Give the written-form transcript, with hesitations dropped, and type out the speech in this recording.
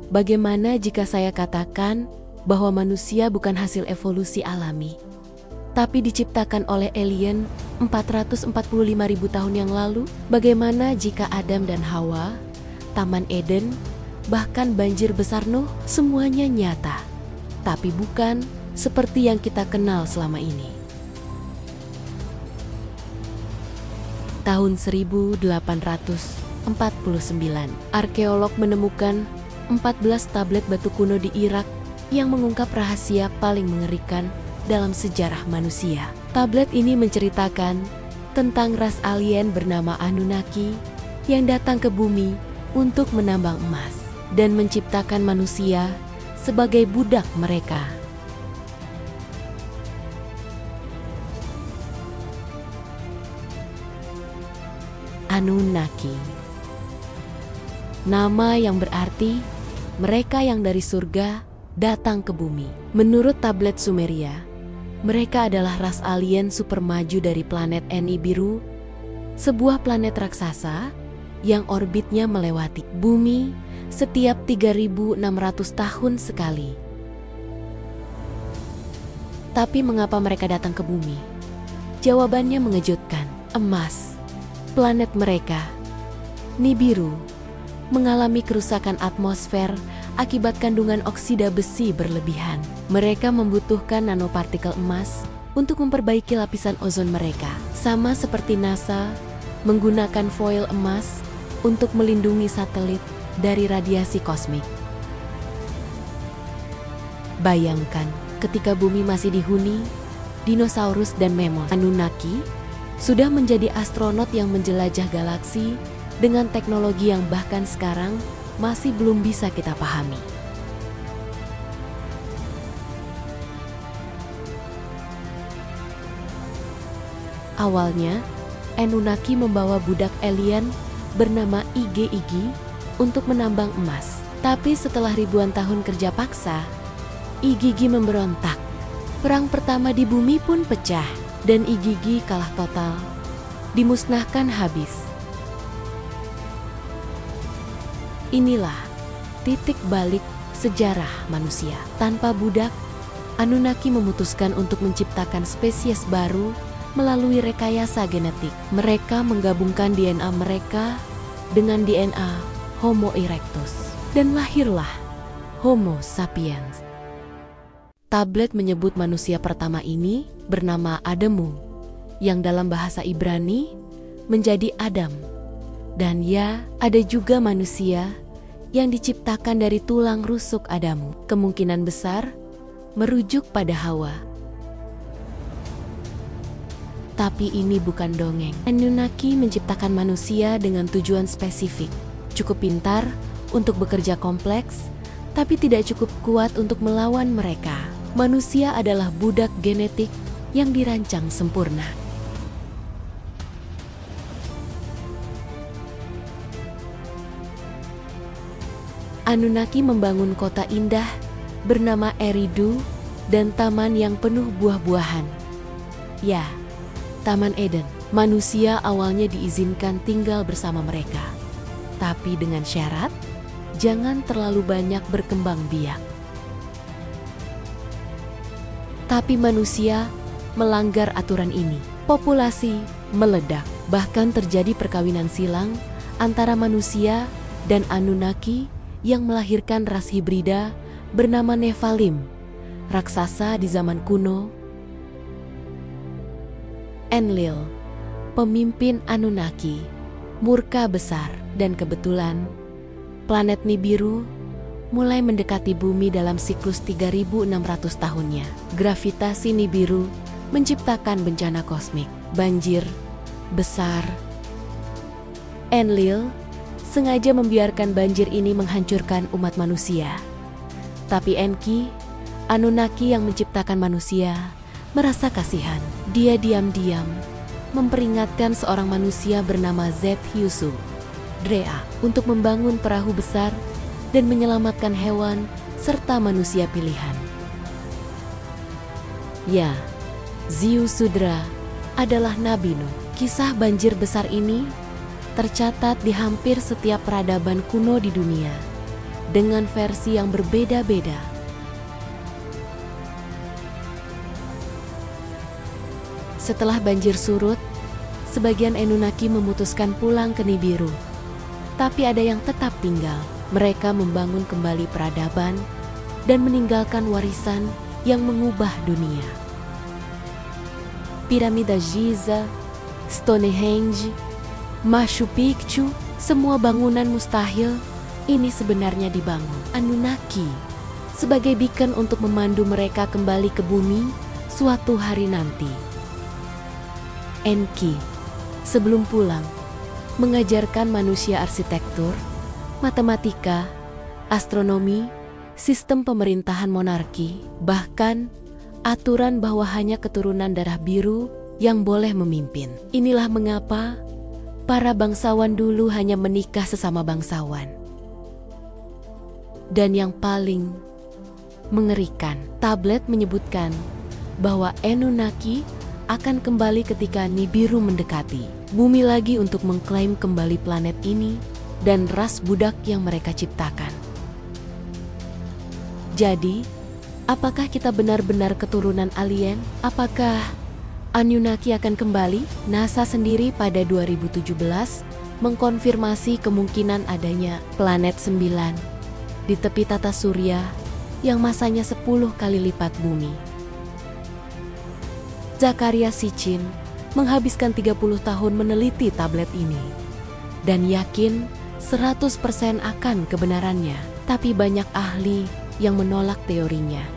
Bagaimana jika saya katakan bahwa manusia bukan hasil evolusi alami, tapi diciptakan oleh alien 445.000 tahun yang lalu? Bagaimana jika Adam dan Hawa, Taman Eden, bahkan banjir besar Nuh, semuanya nyata, tapi bukan seperti yang kita kenal selama ini? Tahun 1849, arkeolog menemukan 14 tablet batu kuno di Irak yang mengungkap rahasia paling mengerikan dalam sejarah manusia. Tablet ini menceritakan tentang ras alien bernama Anunnaki yang datang ke bumi untuk menambang emas dan menciptakan manusia sebagai budak mereka. Anunnaki, nama yang berarti mereka yang dari surga datang ke bumi. Menurut tablet Sumeria, mereka adalah ras alien super maju dari planet Nibiru, sebuah planet raksasa yang orbitnya melewati bumi setiap 3.600 tahun sekali. Tapi mengapa mereka datang ke bumi? Jawabannya mengejutkan. Emas, planet mereka, Nibiru, mengalami kerusakan atmosfer akibat kandungan oksida besi berlebihan. Mereka membutuhkan nanopartikel emas untuk memperbaiki lapisan ozon mereka. Sama seperti NASA menggunakan foil emas untuk melindungi satelit dari radiasi kosmik. Bayangkan, ketika bumi masih dihuni dinosaurus dan mammoth, Anunnaki sudah menjadi astronot yang menjelajah galaksi dengan teknologi yang bahkan sekarang masih belum bisa kita pahami. Awalnya, Anunnaki membawa budak alien bernama Igi untuk menambang emas. Tapi setelah ribuan tahun kerja paksa, Igi memberontak. Perang pertama di bumi pun pecah, dan Igi kalah total, dimusnahkan habis. Inilah titik balik sejarah manusia. Tanpa budak, Anunnaki memutuskan untuk menciptakan spesies baru melalui rekayasa genetik. Mereka menggabungkan DNA mereka dengan DNA Homo erectus, dan lahirlah Homo sapiens. Tablet menyebut manusia pertama ini bernama Adamu, yang dalam bahasa Ibrani menjadi Adam. Dan ya, ada juga manusia yang diciptakan dari tulang rusuk Adamu. Kemungkinan besar merujuk pada Hawa. Tapi ini bukan dongeng. Anunnaki menciptakan manusia dengan tujuan spesifik. Cukup pintar untuk bekerja kompleks, tapi tidak cukup kuat untuk melawan mereka. Manusia adalah budak genetik yang dirancang sempurna. Anunnaki membangun kota indah bernama Eridu dan taman yang penuh buah-buahan. Ya, Taman Eden. Manusia awalnya diizinkan tinggal bersama mereka, tapi dengan syarat jangan terlalu banyak berkembang biak. Tapi manusia melanggar aturan ini. Populasi meledak, bahkan terjadi perkawinan silang antara manusia dan Anunnaki yang melahirkan ras hibrida bernama Nephalim, raksasa di zaman kuno. Enlil, pemimpin Anunnaki, murka besar, dan kebetulan planet Nibiru mulai mendekati bumi dalam siklus 3.600 tahunnya. Gravitasi Nibiru menciptakan bencana kosmik, banjir besar. Enlil sengaja membiarkan banjir ini menghancurkan umat manusia. Tapi Enki, Anunnaki yang menciptakan manusia, merasa kasihan. Dia diam-diam memperingatkan seorang manusia bernama Zethusu Drea untuk membangun perahu besar dan menyelamatkan hewan serta manusia pilihan. Ya, Ziusudra adalah Nabi Nuh. Kisah banjir besar ini tercatat di hampir setiap peradaban kuno di dunia. dengan versi yang berbeda-beda. Setelah banjir surut, sebagian Anunnaki memutuskan pulang ke Nibiru. Tapi ada yang tetap tinggal. Mereka membangun kembali peradaban dan meninggalkan warisan yang mengubah dunia. Piramida Giza, Stonehenge, Machu Picchu, semua bangunan mustahil ini sebenarnya dibangun Anunnaki sebagai beacon untuk memandu mereka kembali ke bumi suatu hari nanti. Enki sebelum pulang mengajarkan manusia arsitektur, matematika, astronomi, sistem pemerintahan monarki, bahkan aturan bahwa hanya keturunan darah biru yang boleh memimpin. Inilah mengapa para bangsawan dulu hanya menikah sesama bangsawan. Dan yang paling mengerikan, tablet menyebutkan bahwa Anunnaki akan kembali ketika Nibiru mendekati bumi lagi untuk mengklaim kembali planet ini dan ras budak yang mereka ciptakan. Jadi, apakah kita benar-benar keturunan alien? Apakah Anunnaki akan kembali? NASA sendiri pada 2017 mengkonfirmasi kemungkinan adanya planet 9 di tepi tata surya yang masanya 10 kali lipat bumi. Zakaria Sitchin menghabiskan 30 tahun meneliti tablet ini dan yakin 100% akan kebenarannya, tapi banyak ahli yang menolak teorinya.